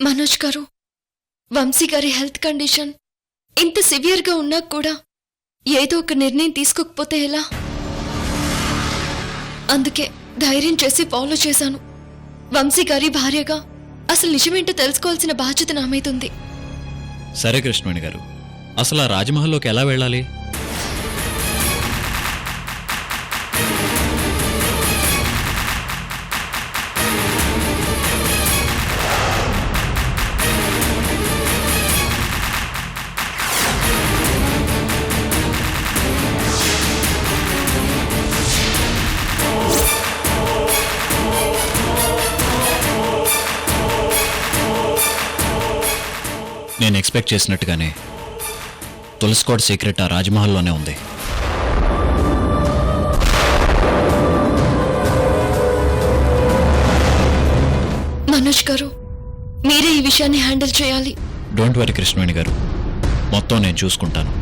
మనోజ్ గారు, వంశీ గారి health condition ఇంత సివియర్గా ఉన్నా కూడా ఏదో ఒక నిర్ణయం తీసుకోకపోతే ఎలా? అందుకే ధైర్యం చేసి ఫాలో చేశాను. వంశీ గారి భార్యగా అసలు నిజమేంటో తెలుసుకోవాల్సిన బాధ్యత నా మీద ఉంది. సరే కృష్ణవేణి గారు, అసలు ఆ రాజమహల్లోకి ఎలా వెళ్ళాలి? నేను ఎక్స్పెక్ట్ చేసినట్టుగానే తులసికోట సీక్రెట్ ఆ రాజ్మహల్లోనే ఉంది. మనోజ్ గారు, మీరే ఈ విషయాన్ని హ్యాండిల్ చేయాలి. డోంట్ వరీ కృష్ణవేణి గారు, మొత్తం నేను చూసుకుంటాను.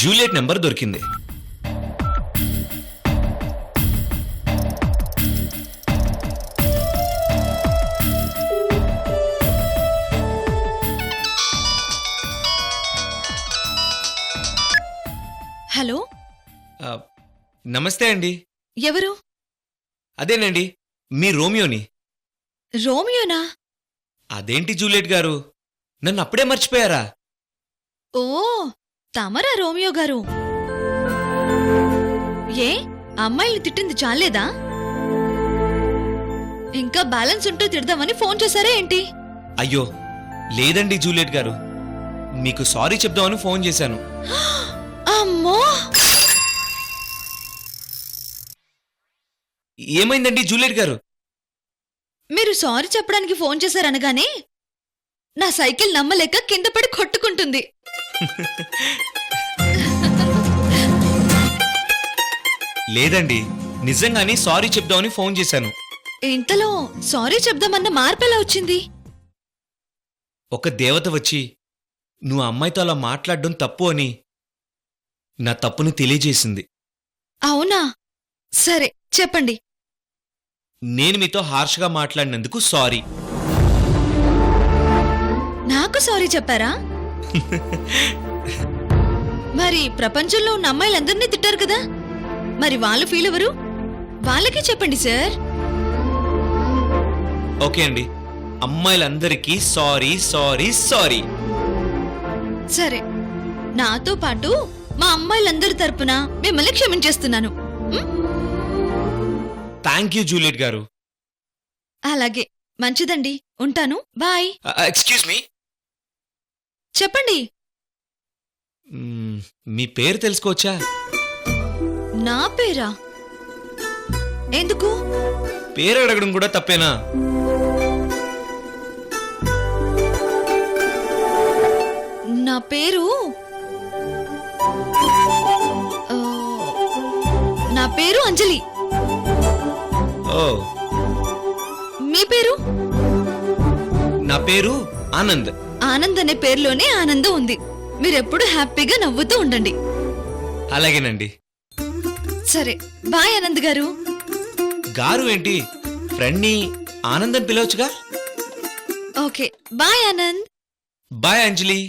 జూలియట్ నెంబర్ దొరికింది. హలో, నమస్తే అండి. ఎవరు? అదేనండి, మీ రోమియోని. రోమియోనా? అదేంటి జూలియట్ గారు, నన్ను అప్పుడే మర్చిపోయారా? ఓ, తమరా రోమియో గారు? ఏ, అమ్మాయిని తిట్టింది చాలేదా? ఇంకా బ్యాలెన్స్ ఉంటూ తిడదామని ఫోన్ చేశారా ఏంటి? అయ్యో లేదండి జూలియట్ గారు, మీకు సారీ చెప్దామని ఫోన్ చేశాను. అమ్మో, ఏమైందండి జూలియట్ గారు? మీరు సారీ చెప్పడానికి ఫోన్ చేశారనగానే నా సైకిల్ నమ్మలేక కింద పడి కొట్టుకుంటుంది. లేదండి, నిజంగానే సారీ చెప్దామని ఫోన్ చేశాను. ఇంతలో సారీ చెప్దామన్న మార్పెలా వచ్చింది? ఒక దేవత వచ్చి నువ్వు అమ్మాయితో అలా మాట్లాడడం తప్పు అని నా తప్పుని తెలియజేసింది. అవునా? సరే చెప్పండి. నేను మీతో హార్ష్గా మాట్లాడినందుకు సారీ. నాకు సారీ చెప్పారా? మరి ప్రపంచంలో ఉన్న అమ్మాయిలందరినీ తిట్టారు కదా, మరి వాళ్ళు ఫీల్ ఎవరు? వాళ్ళకి చెప్పండి సార్. ఓకే అండి, అమ్మాయిలందరికీ సారీ సారీ సారీ. సరే, నాతో పాటు మా అమ్మాయిలందరి తరపున మిమ్మల్ని క్షమించేస్తున్నాను. థ్యాంక్ యూ జూలియట్ గారు. అలాగే, మంచిదండి, ఉంటాను, బాయ్. ఎక్స్క్యూజ్ మీ, చెప్పండి. మీ పేరు తెలుసుకోవచ్చా? నా పేరా? ఎందుకు? పేరు అడగడం కూడా తప్పేనా? నా పేరు నా పేరు అంజలి. ఓ, మీ పేరు? నా పేరు ఆనంద్. ఆనంద్ అనే పేరులోనే ఆనందం ఉంది. మీరెప్పుడు హ్యాపీగా నవ్వుతూ ఉండండి. అలాగేనండి. సరే, బాయ్ ఆనంద్ గారు. గారు ఏంటి, ఫ్రెండ్ని ఆనంద్ అని పిలవచ్చుగా. Okay, bye Anand. Bye Anjali.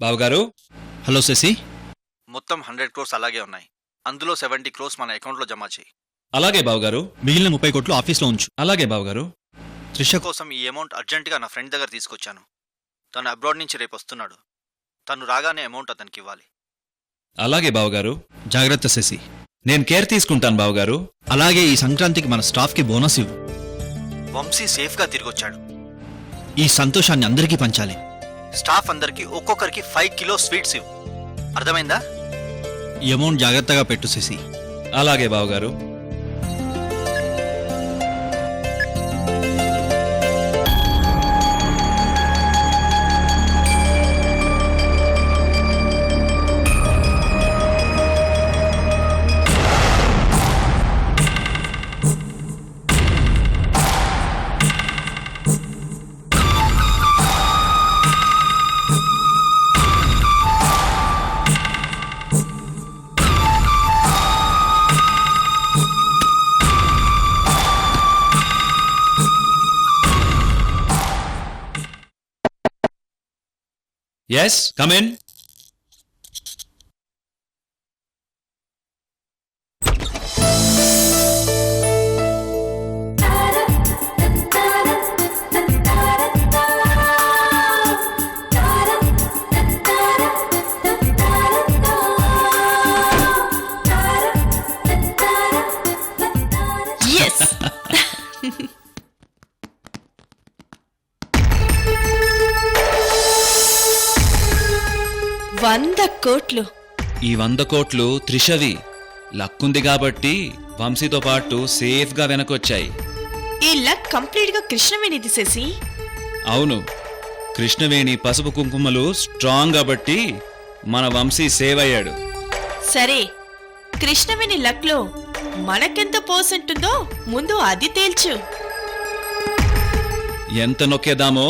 బావగారు. హలో శశి. మొత్తం 100 crores అలాగే ఉన్నాయి. అందులో 70 crores మన అకౌంట్లో జమ చేయి. అలాగే బావగారు. మిగిలిన 30 కోట్లు ఆఫీస్లో ఉంచు. అలాగే బావగారు. త్రిష కోసం ఈ అమౌంట్ అర్జెంటుగా నా ఫ్రెండ్ దగ్గర తీసుకొచ్చాను. తను అబ్రాడ్ నుంచి రేపు వస్తున్నాడు. తను రాగానే అమౌంట్ అతనికి ఇవ్వాలి. అలాగే బావగారు. జాగ్రత్త శశి. నేను కేర్ తీసుకుంటాను బావగారు. అలాగే ఈ సంక్రాంతికి మన స్టాఫ్కి బోనస్ ఇవ్వు. వంశీ సేఫ్గా తిరిగొచ్చాడు. ఈ సంతోషాన్ని అందరికీ పంచాలి. స్టాఫ్ అందరికి ఒక్కొక్కరికి 5 kilos స్వీట్స్ ఇవ్వు. అర్థమైందా? ఈ అమౌంట్ జాగ్రత్తగా పెట్టు శశి. అలాగే బావగారు. Yes, come in. Yes. 100 కోట్లు. ఈ 100 కోట్లు త్రిషవి. లక్కుంది కాబట్టి వంశీతో పాటు సేఫ్గా వెనకొచ్చాయి. ఈ లక్ కంప్లీట్ గా కృష్ణవేణిది శశి. అవును, కృష్ణవేణి పసుపు కుంకుమలు స్ట్రాంగ్ కాబట్టి మన వంశీ సేవ్ అయ్యాడు. సరే, కృష్ణవేణి లక్ లో మనకెంత పర్సెంట్ ఉందో ముందు అది తేల్చు. ఎంత నొక్కేదామో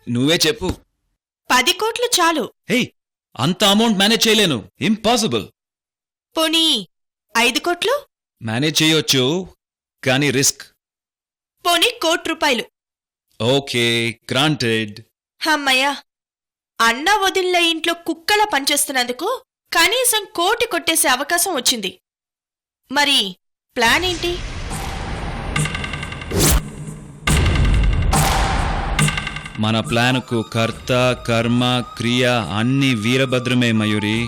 నువ్వే చెప్పు. 10 కోట్లు చాలు. హే, అంత అమౌంట్ మేనేజ్ చేయలేను. ఇంపాసిబుల్. పోనీ 5 కోట్లు? మేనేజ్ చేయొచ్చు, కానీ రిస్క్. పోనీ 1 కోటి రూపాయలు? Okay, granted. అమ్మయ్యా, అన్న వదిలిన ఇంట్లో కుక్కలా పనిచేస్తున్నందుకు కనీసం 1 కోటి కొట్టేసే అవకాశం వచ్చింది. మరి ప్లాన్ ఏంటి? మన ప్లాన్కు కర్త కర్మ క్రియ అన్ని వీరభద్రమే మయూరి.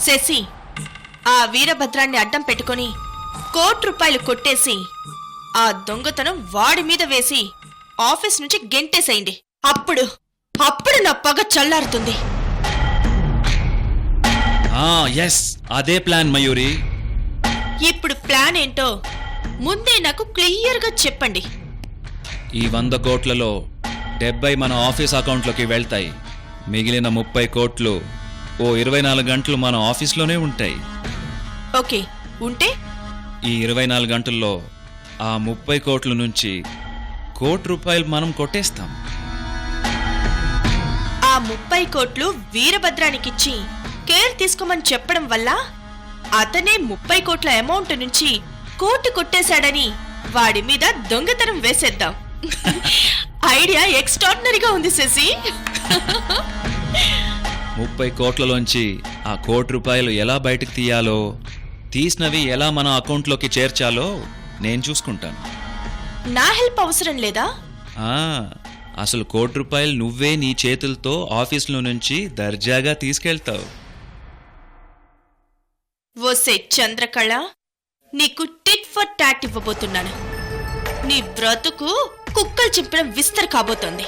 శశి, ఆ వీరభద్రాన్ని అడ్డం పెట్టుకుని 1 కోటి రూపాయలు కొట్టేసి ఆ దొంగతనం వాడి మీద వేసి ఆఫీస్ నుంచి గెంటేసేయండి. అప్పుడు నా పగ చల్లారుతుంది. ఎస్, అదే ప్లాన్ మయూరి. ఇప్పుడు ప్లాన్ ఏంటో ముందే నాకు క్లియర్గా చెప్పండి. ఈ 100 కోట్లలో 70 మన ఆఫీస్ అకౌంట్లోకి వెళ్తాయి. మిగిలిన 30 కోట్లు ఓ 24 గంటలు మన ఆఫీస్లోనే ఉంటాయి. ఓకే, ఉంటే ఈ 24 గంటల్లో ఆ 30 కోట్ల నుంచి 1 కోటి రూపాయలు మనం కొట్టేస్తాం. ఆ 30 కోట్లు వీరభద్రానికిచ్చి కేర్ తీసుకోమని చెప్పడం వల్ల అతనే 30 కోట్ల అమౌంట్ నుంచి 1 కోటి కొట్టేశాడని వాడి మీద దొంగతనం వేసేద్దాం. ఐడియా ఎక్స్ట్రాడినరీగా ఉంది శశి. 30 కోట్లలోంచి ఆ 1 కోటి రూపాయలు ఎలా బయటకు తీయాలో, తీసినవి ఎలా మన అకౌంట్లోకి చేర్చాలో నేను చూసుకుంటాను. నా హెల్ప్ అవసరం లేదా? అసలు 1 కోటి రూపాయలు నువ్వే నీ చేతులతో ఆఫీసులో నుంచి దర్జాగా తీసుకెళ్తావు. ఓసే చంద్రకళ, నీకు టిట్ ఫర్ టాట్ ఇవ్వబోతున్నాను. నీ బ్రతుకు కుక్కలు చింపిన విస్తర్ కాబోతోంది.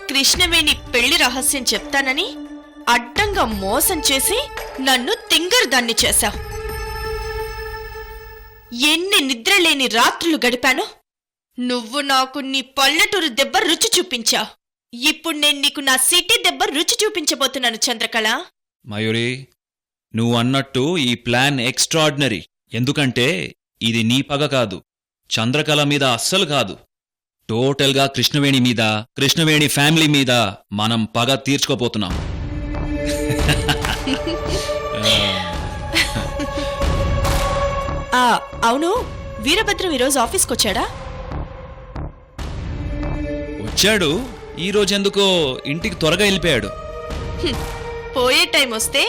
కృష్ణవేణి పెళ్లి రహస్యం చెప్తానని అడ్డంగా మోసం చేసి నన్ను తింగరదాన్ని చేశావు. ఎన్ని నిద్రలేని రాత్రులు గడిపాను. నువ్వు నాకు నీ పల్లెటూరు దెబ్బ రుచి చూపించావు. ఇప్పుడు నేను నీకు నా సిటీ దెబ్బ రుచి చూపించబోతున్నాను చంద్రకళ. మయూరి, నువ్వు అన్నట్టు ఈ ప్లాన్ ఎక్స్ట్రాడినరీ. ఎందుకంటే ఇది నీ పగ కాదు, చంద్రకళ మీద అస్సలు కాదు. టోటల్గా కృష్ణవేణి మీద, కృష్ణవేణి ఫ్యామిలీ మీద మనం పగ తీర్చుకోపోతున్నాం. అవును, వీరభద్రం ఈరోజు ఆఫీస్కొచ్చాడా? వచ్చాడు, ఈ రోజెందుకో ఇంటికి త్వరగా వెళ్ళిపోయాడు. పోయే టైం వస్తే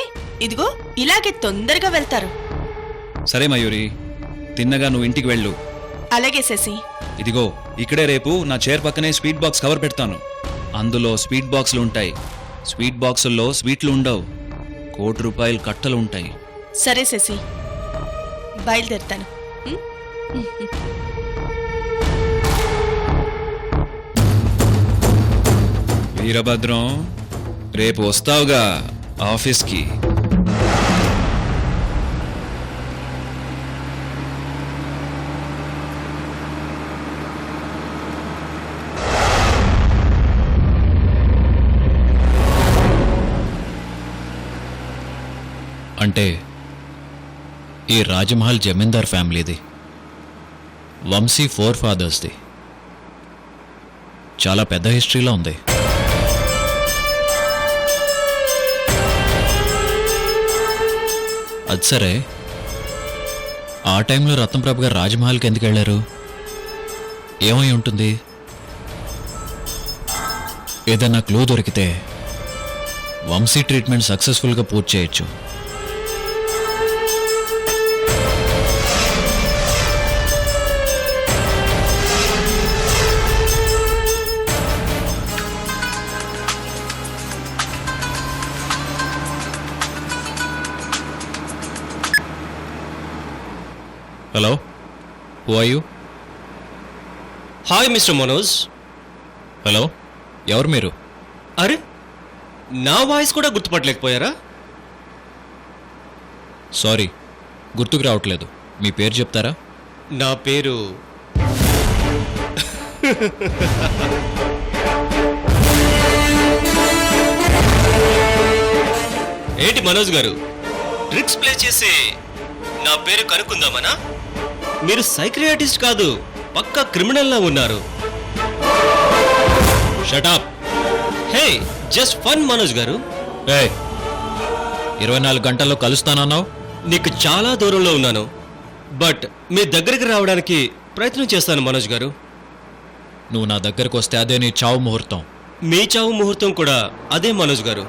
ఇదిగో ఇలాగే తొందరగా వెళ్తారు. సరే మయూరి, తిన్నగా నువ్వు ఇంటికి వెళ్ళు. అలాగే శశి. ఇదిగో ఇక్కడే రేపు నా చైర్ పక్కనే స్వీట్ బాక్స్ కవర్ పెడతాను. అందులో స్వీట్ బాక్సులు ఉంటాయి. స్వీట్ బాక్సుల్లో స్వీట్లు ఉండవు. ₹1,00,00,000 కట్టలు ఉంటాయి. సరే శశి, బయలుదేరుతాను. ఉం? వీరభద్రం, రేపు వస్తావుగా ఆఫీస్కి? అంటే ఈ రాజమహల్ జమీందార్ ఫ్యామిలీది, వంశీ 4 ఫాదర్స్ది. చాలా పెద్ద హిస్టరీలో ఉంది. అది సరే, ఆ టైంలో రత్నప్రభ గారు రాజమహల్కి ఎందుకు వెళ్ళారు? ఏమై ఉంటుంది? ఏదైనా క్లూ దొరికితే వంశీ ట్రీట్మెంట్ సక్సెస్ఫుల్గా పూర్తి చేయొచ్చు. Hello, who are you? Hi mister Manoj. Hello, ఎవరు మీరు? అరే, నా వాయిస్ కూడా గుర్తుపట్టలేకపోయారా? సారీ, గుర్తుకు రావట్లేదు. మీ పేరు చెప్తారా? నా పేరు ఏంటి మనోజ్ గారు, ట్రిక్స్ ప్లే చేసి నా పేరు కనుక్కుందామనా? మీరు సైక్రియాటిస్ట్ కాదు, పక్కా క్రిమినల్లా ఉన్నారు. షటప్. హే, జస్ట్ ఫన్ మనోజ్ గారు. ఏయ్, 24 గంటల్లో కలుస్తానన్నావు. నీకు చాలా దూరంలో ఉన్నాను, బట్ మీ దగ్గరికి రావడానికి ప్రయత్నం చేస్తాను మనోజ్ గారు. నువ్వు నా దగ్గరకు వస్తే అదే నీ చావు ముహూర్తం. మీ చావు ముహూర్తం కూడా అదే మనోజ్ గారు.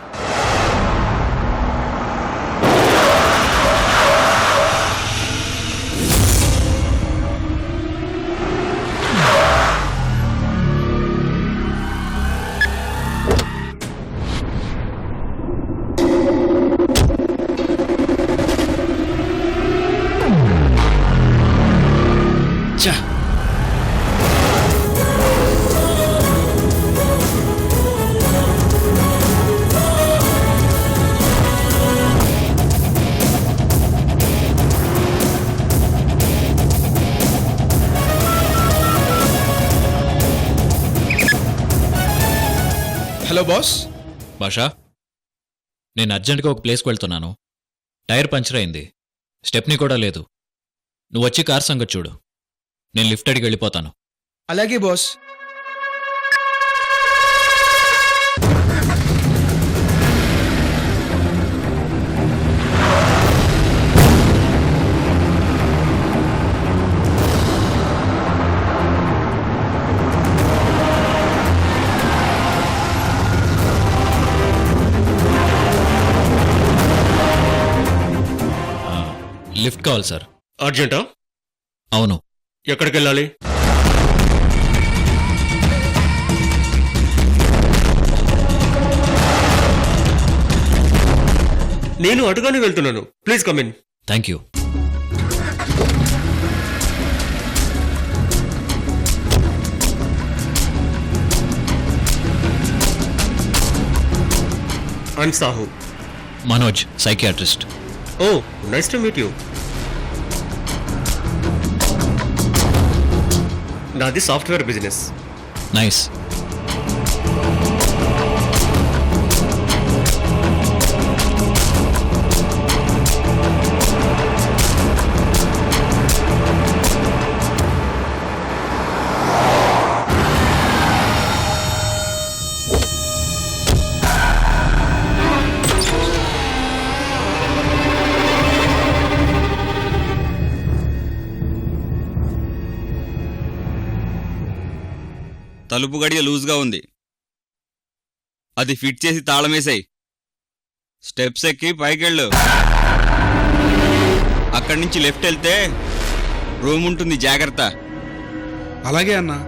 Hello boss. భాషా, నేను అర్జెంటుగా ఒక ప్లేస్కి వెళ్తున్నాను. టైర్ పంచర్ అయింది, స్టెప్నీ కూడా లేదు. నువ్వు వచ్చి కార్ సంగతి చూడు. నేను లిఫ్ట్ అడిగి వెళ్ళిపోతాను. అలాగే బాస్. లిఫ్ట్ కావాలి సార్. అర్జెంటా? అవును. ఎక్కడికి వెళ్ళాలి? నేను అటుగానే వెళ్తున్నాను. Please come in. Thank you. I'm Sahu. Manoj, psychiatrist. Oh, nice to meet you. నాది సాఫ్ట్వేర్ బిజినెస్. నైస్. తలుపు గడియ లూజ్గా ఉంది. అది ఫిట్ చేసి తాళమేసాయి. స్టెప్స్ ఎక్కి పైకెళ్ళు. అక్కడి నుంచి లెఫ్ట్ వెళ్తే రూమ్ ఉంటుంది, జాగ్రత్త. అలాగే అన్నా.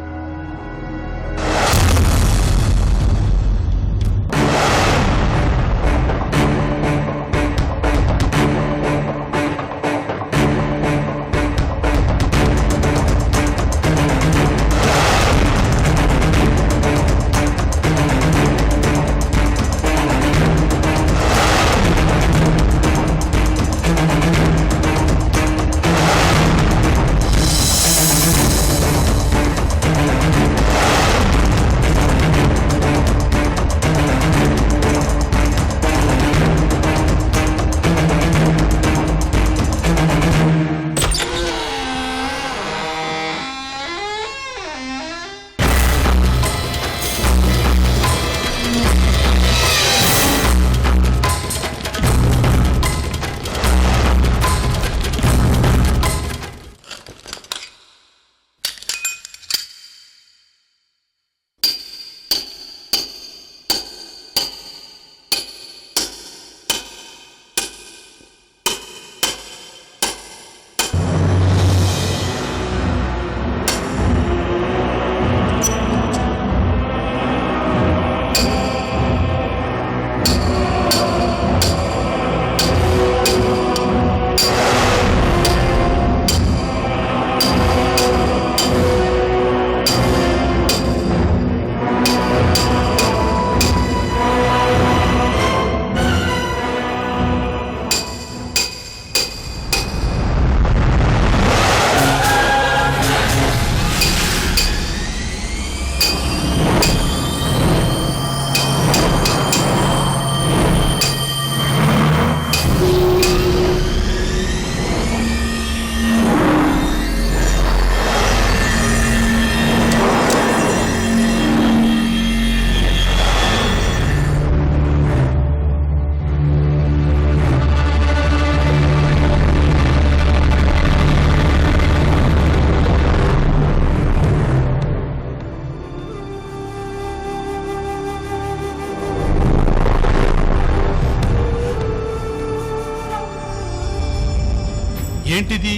ఏంటిది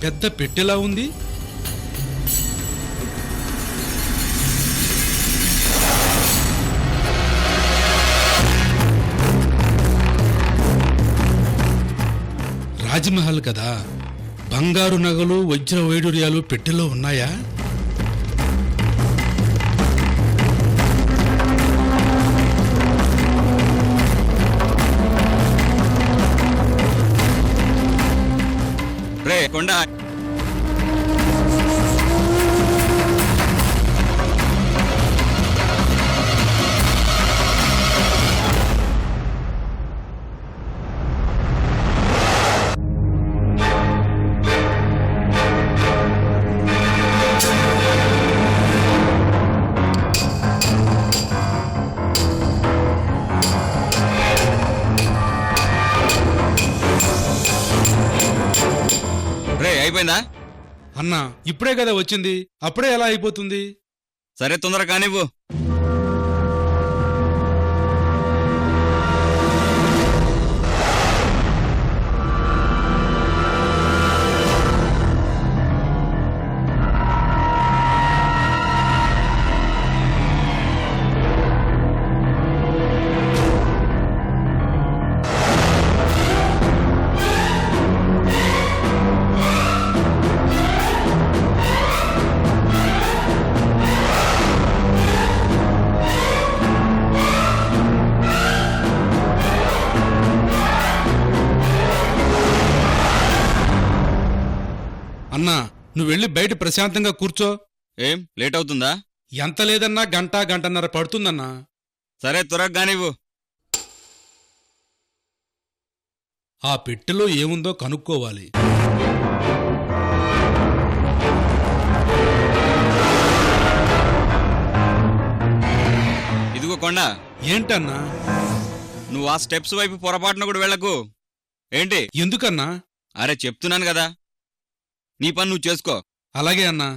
పెద్ద పెట్టెలా ఉంది? రాజ్మహల్ కదా, బంగారు నగలు వజ్ర వైడూర్యాలు పెట్టెలో ఉన్నాయా? రే కొండ, అయిపోయిందా? అన్నా ఇప్పుడే కదా వచ్చింది, అప్పుడే ఎలా అయిపోతుంది? సరే తొందర కానివ్వు. అన్నా నువ్వు వెళ్ళి బయట ప్రశాంతంగా కూర్చో. ఏం లేట్ అవుతుందా? ఎంత లేదన్నా గంట గంటన్నర పడుతుందన్నా. సరే త్వరగా కానివ్వు. ఆ పెట్టెలో ఏముందో కనుక్కోవాలి. ఇదిగో కొండ, ఏంటన్నా? నువ్వు ఆ స్టెప్స్ వైపు పొరపాటున కూడా వెళ్ళకు. ఏంటి? ఎందుకన్నా? అరే చెప్తున్నాను కదా, నీ పని నువ్వు చేసుకో. అలాగే అన్నా.